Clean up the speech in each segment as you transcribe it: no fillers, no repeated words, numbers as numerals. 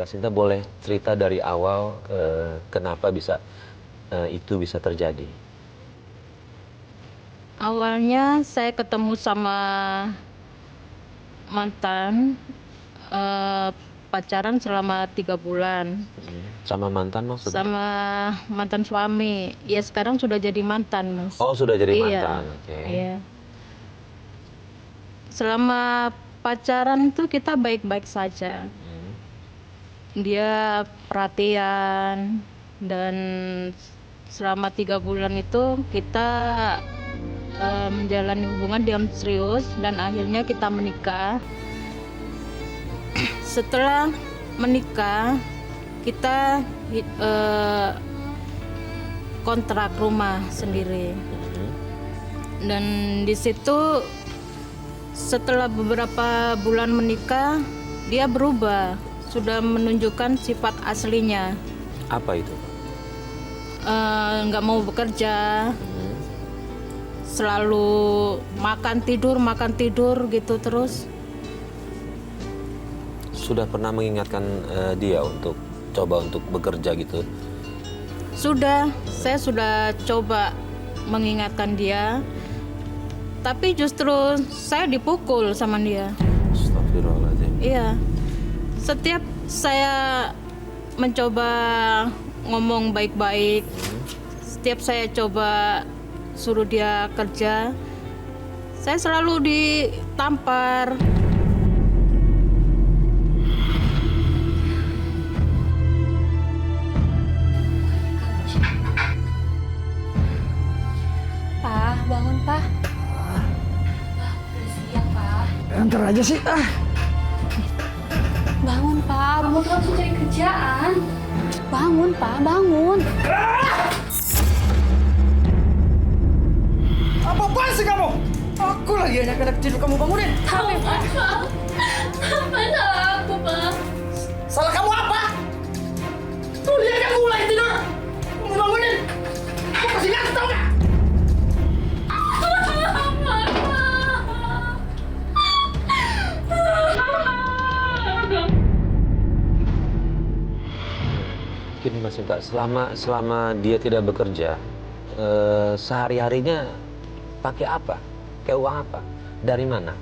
Mbak Sinta boleh cerita dari awal kenapa bisa itu bisa terjadi? Awalnya saya ketemu sama mantan, pacaran selama 3 bulan. Sama mantan maksudnya? Sama mantan suami. Ya sekarang sudah jadi mantan, Mas. Oh, sudah jadi Iya, mantan. Oke. iya. Selama pacaran tuh kita baik-baik saja. Dia perhatian, dan selama 3 bulan itu kita menjalani hubungan yang serius, dan akhirnya kita menikah. Setelah menikah, kita kontrak rumah sendiri, dan di situ setelah beberapa bulan menikah dia berubah, sudah menunjukkan sifat aslinya. Apa itu? Nggak mau bekerja, selalu makan tidur gitu terus. Sudah pernah mengingatkan dia untuk coba untuk bekerja gitu? Saya sudah coba mengingatkan dia, tapi justru saya dipukul sama dia. Astagfirullahaladzim. Iya, setiap saya mencoba ngomong baik-baik, setiap saya coba suruh dia kerja, saya selalu ditampar. Pak, bangun, Pak. Pak, udah siang, Pak. Ntar aja sih. Bangun, Pak. Bangun, Pak, harus cari kerjaan. Bangun, Pak, bangun. Apa-apaan sih kamu? Aku lagi anak-anak tidur, kamu bangunin. Tapi, Pak. Apa salah aku, Pak? Salah kamu apa? Tuh, lihat kamu lagi tidur. Kamu bangunin. Aku kasih ngantuk, tau nggak? Gini Mas Sinta, selama dia tidak bekerja, sehari-harinya pakai apa? Kayak uang apa? Dari mana?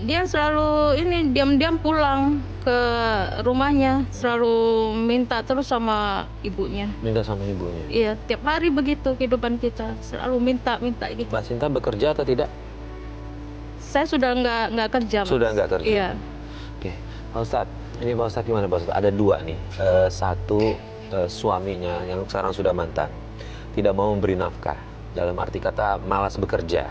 Dia selalu diam-diam pulang ke rumahnya, selalu minta terus sama ibunya. Minta sama ibunya. Iya, tiap hari begitu kehidupan kita, selalu minta gitu. Mbak Sinta bekerja atau tidak? Saya sudah nggak kerja, Mas. Sudah nggak kerja? Iya. Oke, Pak Ustadz, ini Pak Ustadz gimana Pak Ustadz? Ada dua nih, satu suaminya yang sekarang sudah mantan, tidak mau memberi nafkah, dalam arti kata malas bekerja,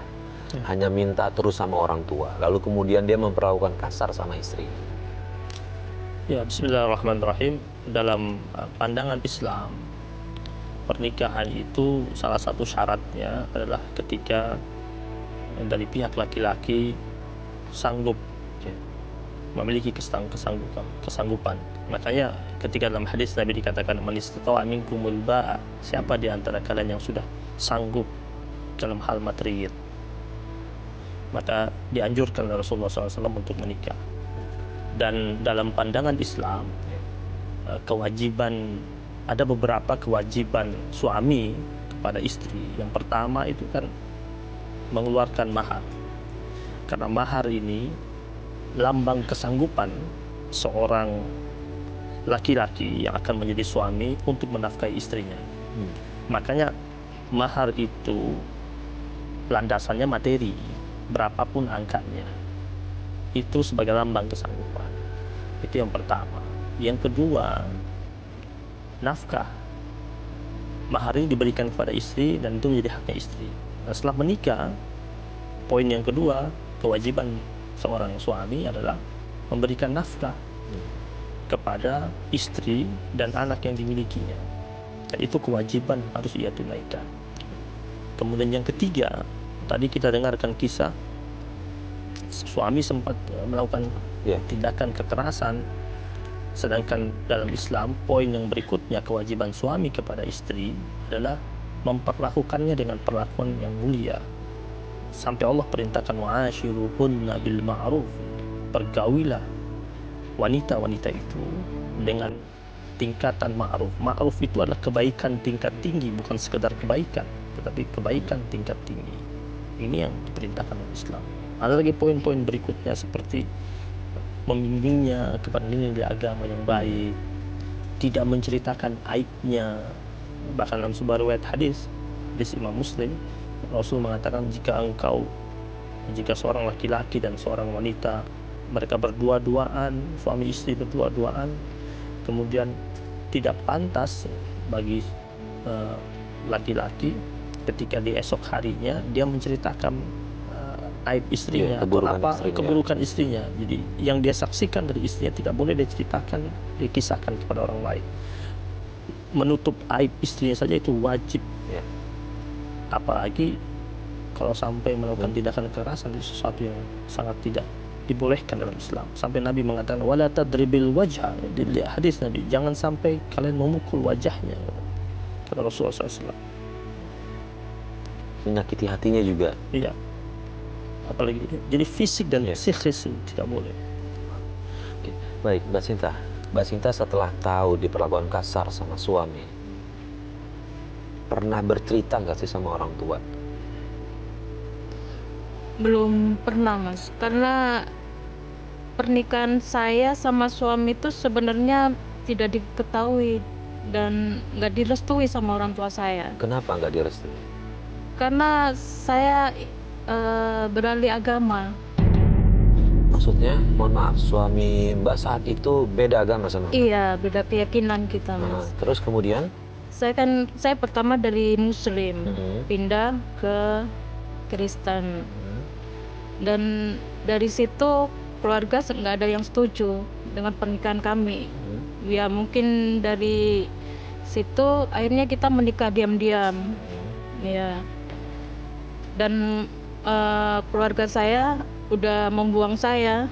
hanya minta terus sama orang tua, lalu kemudian dia memperlakukan kasar sama istri. Ya, bismillahirrahmanirrahim. Dalam pandangan Islam, pernikahan itu salah satu syaratnya adalah ketika dari pihak laki-laki sanggup memiliki kesanggupan. Makanya ketika dalam hadis Nabi dikatakan man istata'a minkumul ba'a, siapa di antara kalian yang sudah sanggup dalam hal materi, maka dianjurkan oleh Rasulullah SAW untuk menikah. Dan dalam pandangan Islam, ada beberapa kewajiban suami kepada istri. Yang pertama itu kan mengeluarkan mahar, karena mahar ini lambang kesanggupan seorang laki-laki yang akan menjadi suami untuk menafkahi istrinya. Makanya mahar itu landasannya materi, berapapun angkanya, itu sebagai lambang kesanggupan. Itu yang pertama. Yang kedua, nafkah. Mahar ini diberikan kepada istri dan itu menjadi haknya istri. Nah, setelah menikah, poin yang kedua, kewajiban seorang suami adalah memberikan nafkah kepada istri dan anak yang dimilikinya. Dan itu kewajiban harus ia tunaikan. Kemudian yang ketiga, tadi kita dengarkan kisah suami sempat melakukan tindakan kekerasan, sedangkan dalam Islam poin yang berikutnya, kewajiban suami kepada istri adalah memperlakukannya dengan perlakuan yang mulia. Sampai Allah perintahkan wa'ashiruhunna bil ma'ruf, pergaulilah wanita-wanita itu dengan tingkatan ma'ruf. Ma'ruf itu adalah kebaikan tingkat tinggi, bukan sekedar kebaikan, tetapi kebaikan tingkat tinggi. Ini yang diperintahkan oleh Islam. Ada lagi poin-poin berikutnya seperti membimbingnya kepada nilai agama yang baik, tidak menceritakan aibnya. Bahkan dalam sebuah riwayat hadis Imam Muslim, Rasul mengatakan jika seorang laki-laki dan seorang wanita mereka berdua-duaan, suami istri berdua-duaan, kemudian tidak pantas bagi laki-laki ketika di esok harinya dia menceritakan aib istrinya atau keburukan istrinya. Jadi yang dia saksikan dari istrinya tidak boleh dia ceritakan, dikisahkan kepada orang lain. Menutup aib istrinya saja itu wajib. Apalagi kalau sampai melakukan tindakan kekerasan, itu sesuatu yang sangat tidak dibolehkan dalam Islam. Sampai Nabi mengatakan wala tadribil wajha, di hadis Nabi, jangan sampai kalian memukul wajahnya, kata Rasulullah SAW. Menyakiti hatinya juga. Iya. Apalagi jadi fisik dan psikis tidak boleh. Oke. Baik, Mbak Sinta. Mbak Sinta setelah tahu diperlakukan kasar sama suami, pernah bercerita nggak sih sama orang tua? Belum pernah, Mas, karena pernikahan saya sama suami itu sebenarnya tidak diketahui dan nggak direstui sama orang tua saya. Kenapa nggak direstui? Karena saya beralih agama. Maksudnya, mohon maaf, suami Mbak saat itu beda agama sama Mbak? Iya, beda keyakinan kita, Mas. Terus kemudian? Saya pertama dari Muslim, pindah ke Kristen. Dan dari situ keluarga nggak ada yang setuju dengan pernikahan kami. Ya mungkin dari situ akhirnya kita menikah diam-diam. Ya. Dan keluarga saya udah membuang saya.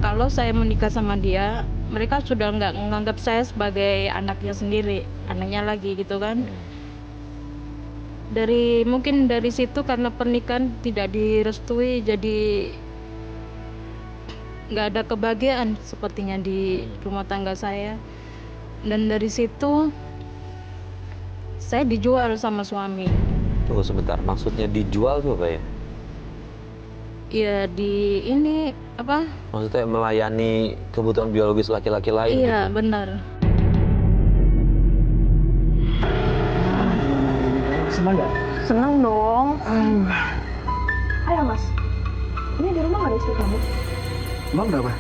Kalau saya menikah sama dia, mereka sudah nggak menganggap saya sebagai anaknya sendiri, anaknya lagi gitu kan. Mungkin dari situ karena pernikahan tidak direstui, jadi nggak ada kebahagiaan sepertinya di rumah tangga saya. Dan dari situ saya dijual sama suami. Tunggu sebentar, maksudnya dijual tuh apa ya? Iya, Maksudnya melayani kebutuhan biologis laki-laki lain? Iya, gitu? benar. Senang nggak? Senang dong. Ayo Mas, ini di rumah nggak ada istri kamu? Emang kenapa?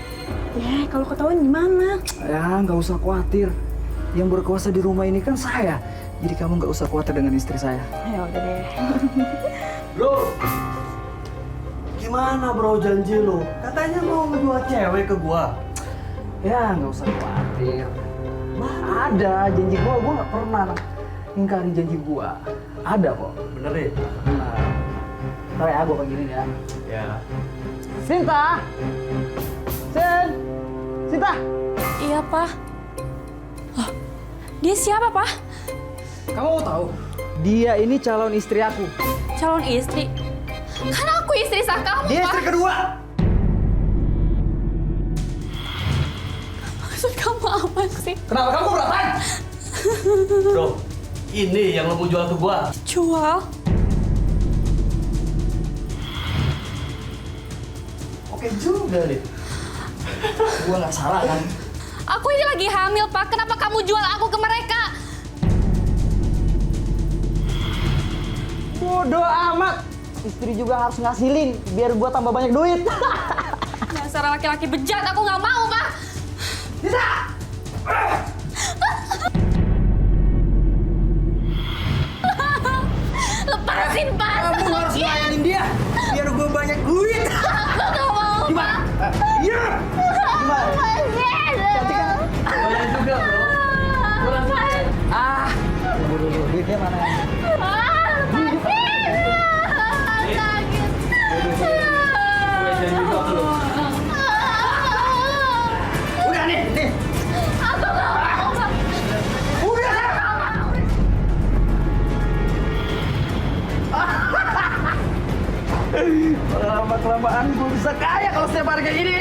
Ya, kalau ketahuan gimana? Ya, nggak usah khawatir. Yang berkuasa di rumah ini kan saya. Jadi kamu nggak usah khawatir dengan istri saya. Ya udah deh. Bro, gimana bro janji lo? Katanya mau ngejual cewek ke gua. Ya, nggak usah khawatir. Ada janji gua nggak pernah ingkari janji gua. Ada kok. Bener deh. Nah, ntar ya gua panggilin ya. Ya. Sinta! Sinta! Iya, Pak. Oh, dia siapa, Pak? Kamu mau tahu? Dia ini calon istri aku. Calon istri? Kan aku istri sah kamu, Dia Pak. istri kedua. Maksud kamu apa sih? Kenapa kamu keberatan? Bro, ini yang lo mau jual ke gua. Jual? Oke juga nih. Gua nggak salah kan? Aku ini lagi hamil, Pak. Kenapa kamu jual aku ke mereka? Bodoh amat. Istri juga harus ngasilin biar gua tambah banyak duit. Dasar laki-laki bejat, aku nggak mau, Pak. Bisa. Lepasin, Pak. Kamu harus layanin dia biar gua banyak duit. Aku nggak mau, Gimana? Iya. Gimana? Cantik kan? Banyak juga, bro. Kurang sedikit. Buru duitnya mana? Udah nih. Aku nggak mau, Pak. Udah. Lama-kelamaan gue bisa kaya kalau setiap hari kayak gini.